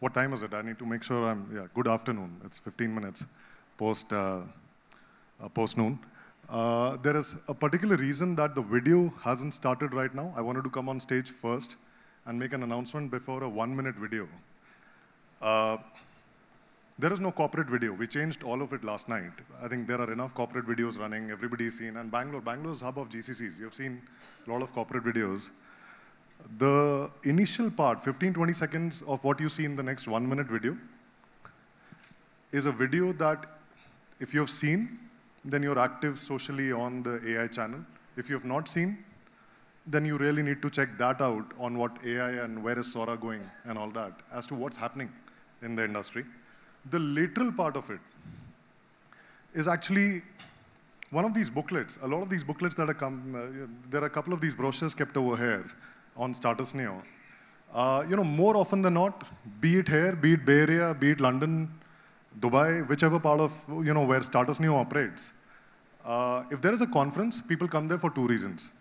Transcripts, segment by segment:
What time is it? I need to make sure yeah, good afternoon. It's 15 minutes post noon. There is a particular reason that the video hasn't started right now. I wanted to come on stage first and make an announcement before a 1-minute video. There is no corporate video. We changed all of it last night. I think there are enough corporate videos running. Everybody's seen. And Bangalore is hub of GCCs. You've seen a lot of corporate videos. The initial part, 15-20 seconds of what you see in the next 1-minute video, is a video that if you have seen, then you're active socially on the AI channel. If you have not seen, then you really need to check that out on what AI and where is Sora going and all that, as to what's happening in the industry. The lateral part of it is actually one of these booklets. A lot of these booklets that are there are a couple of these brochures kept over here on StatusNeo. More often than not, be it here, be it Bay Area, be it London, Dubai, whichever part of, where StatusNeo operates, if there is a conference, people come there for 2 reasons.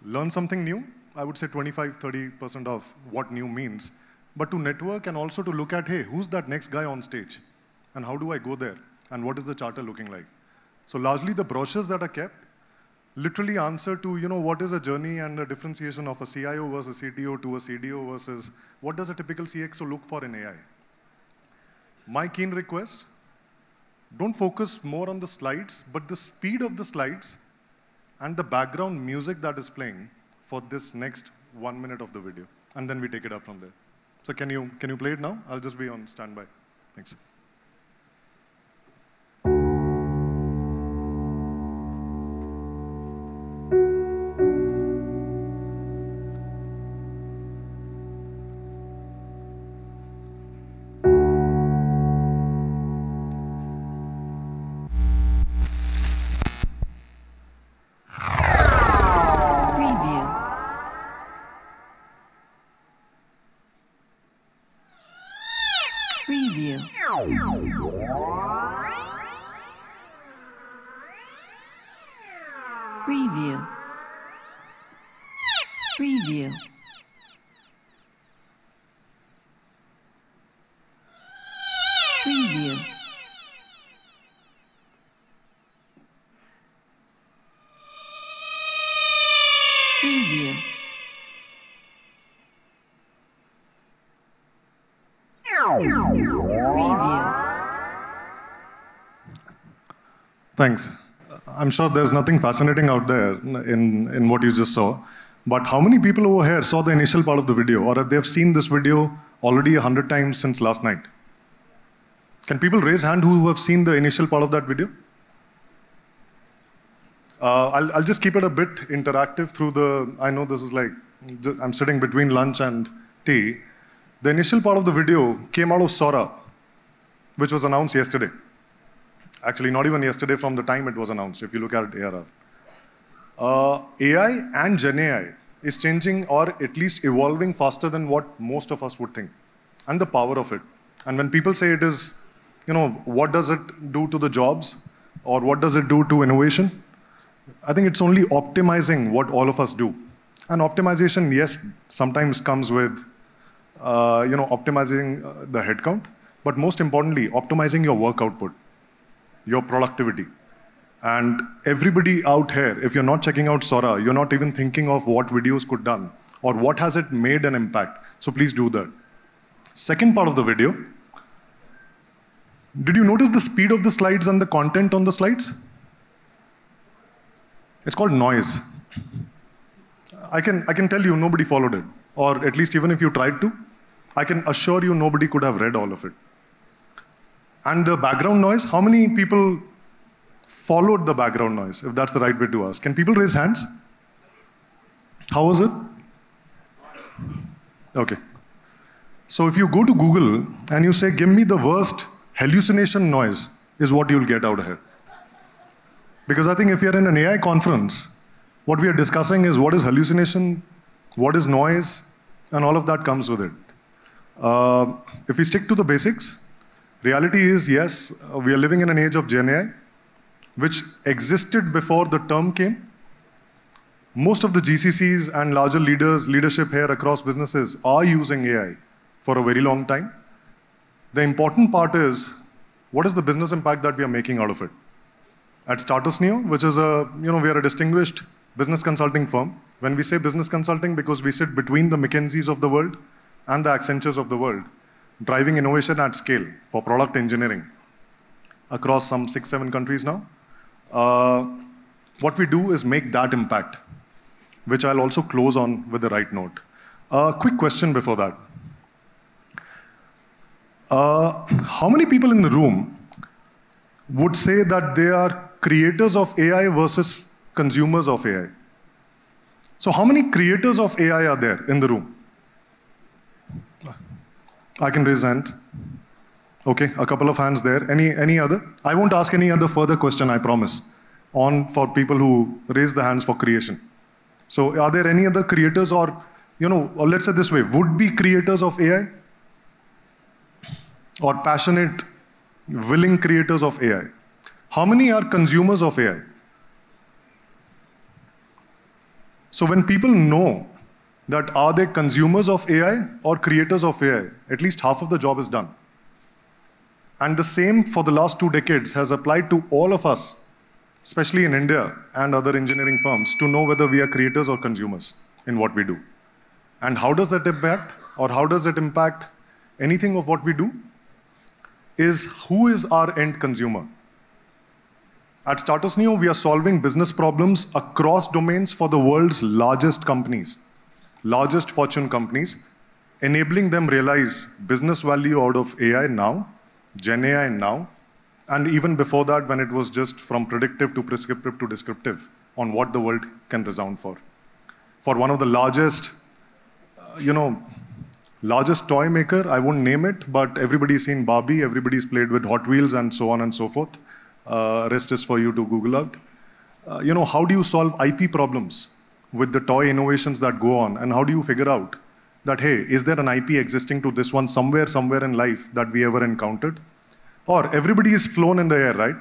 Learn something new, I would say 25-30% of what new means, but to network and also to look at, hey, who's that next guy on stage? And how do I go there? And what is the charter looking like? So largely the brochures that are kept literally answer to, what is a journey and a differentiation of a CIO versus CTO to a CDO versus what does a typical CXO look for in AI? My keen request, don't focus more on the slides, but the speed of the slides and the background music that is playing for this next 1 minute of the video. And then we take it up from there. So can you play it now? I'll just be on standby. Thanks. Preview. Preview. Preview. Preview. Preview. Thanks. I'm sure there's nothing fascinating out there in what you just saw. But how many people over here saw the initial part of the video, or if they've seen this video already 100 times since last night? Can people raise hand who have seen the initial part of that video? I'll just keep it a bit interactive through the, I know this is like, I'm sitting between lunch and tea. The initial part of the video came out of Sora, which was announced yesterday. Actually, not even yesterday from the time it was announced, if you look at ARR. AI and Gen AI is changing or at least evolving faster than what most of us would think, and the power of it. And when people say it is, what does it do to the jobs or what does it do to innovation? I think it's only optimizing what all of us do. And optimization, yes, sometimes comes with, optimizing the headcount, but most importantly, optimizing your work output, your productivity. And everybody out here, if you're not checking out Sora, you're not even thinking of what videos could done or what has it made an impact. So please do that. Second part of the video, did you notice the speed of the slides and the content on the slides? It's called noise. I can tell you nobody followed it, or at least even if you tried to, I can assure you nobody could have read all of it. And the background noise, how many people followed the background noise, if that's the right way to ask? Can people raise hands? How was it? Okay. So if you go to Google and you say, give me the worst hallucination noise, is what you'll get out of here. Because I think if you're in an AI conference, what we are discussing is what is hallucination, what is noise, and all of that comes with it. If we stick to the basics, reality is, yes, we are living in an age of Gen AI, which existed before the term came. Most of the GCCs and larger leadership here across businesses are using AI for a very long time. The important part is, what is the business impact that we are making out of it? At StatusNeo, which is we are a distinguished business consulting firm. When we say business consulting, because we sit between the McKinseys of the world and the Accentures of the world, driving innovation at scale for product engineering across some 6-7 countries now. What we do is make that impact, which I'll also close on with the right note. Quick question before that. How many people in the room would say that they are creators of AI versus consumers of AI? So how many creators of AI are there in the room? I can raise hand. Okay, a couple of hands there. Any other? I won't ask any other further question, I promise, for people who raise the hands for creation. So are there any other creators or let's say this way, would-be creators of AI? Or passionate, willing creators of AI? How many are consumers of AI? So when people know that are they consumers of AI or creators of AI, at least half of the job is done. And the same for the last 2 decades has applied to all of us, especially in India and other engineering firms, to know whether we are creators or consumers in what we do. And how does that impact, or how does it impact anything of what we do? Is who is our end consumer? At StatusNeo, we are solving business problems across domains for the world's largest companies, largest Fortune companies, enabling them realize business value out of AI now, Gen AI now, and even before that when it was just from predictive to prescriptive to descriptive on what the world can resound for. For one of the largest, largest toy maker, I won't name it, but everybody's seen Barbie, everybody's played with Hot Wheels and so on and so forth. Rest is for you to Google out. How do you solve IP problems with the toy innovations that go on? And how do you figure out that, hey, is there an IP existing to this one somewhere in life that we ever encountered? Or everybody is flown in the air, right?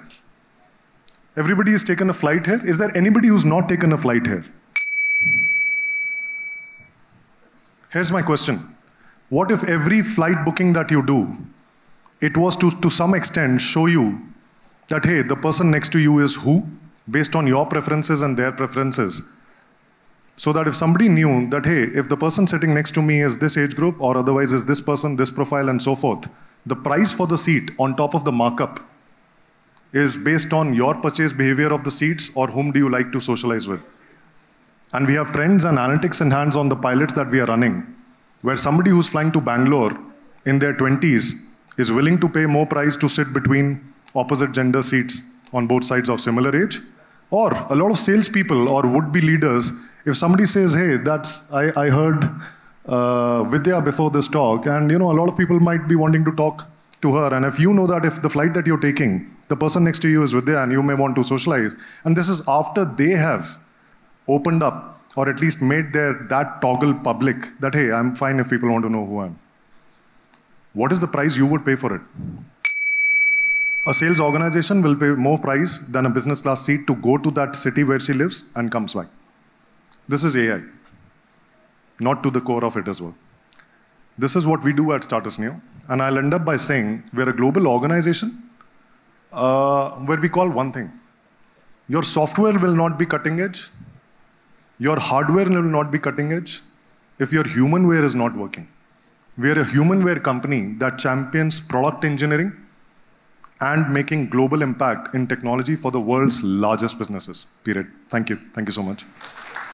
Everybody has taken a flight here. Is there anybody who's not taken a flight here? Here's my question. What if every flight booking that you do, it was to some extent show you that, hey, the person next to you is who, based on your preferences and their preferences. So that if somebody knew that, hey, if the person sitting next to me is this age group, or otherwise is this person, this profile, and so forth, the price for the seat on top of the markup is based on your purchase behavior of the seats or whom do you like to socialize with. And we have trends and analytics in hands on the pilots that we are running, where somebody who's flying to Bangalore in their 20s is willing to pay more price to sit between opposite gender seats on both sides of similar age. Or a lot of salespeople or would-be leaders, if somebody says, hey, I heard Vidya before this talk, and a lot of people might be wanting to talk to her, and if you know that if the flight that you're taking, the person next to you is Vidya and you may want to socialize, and this is after they have opened up or at least made that toggle public, that, hey, I'm fine if people want to know who I am. What is the price you would pay for it? A sales organization will pay more price than a business class seat to go to that city where she lives and comes back. This is AI, not to the core of it as well. This is what we do at StatusNeo, and I'll end up by saying we're a global organization where we call one thing. Your software will not be cutting edge. Your hardware will not be cutting edge if your humanware is not working. We're a humanware company that champions product engineering and making global impact in technology for the world's largest businesses, period. Thank you. Thank you so much.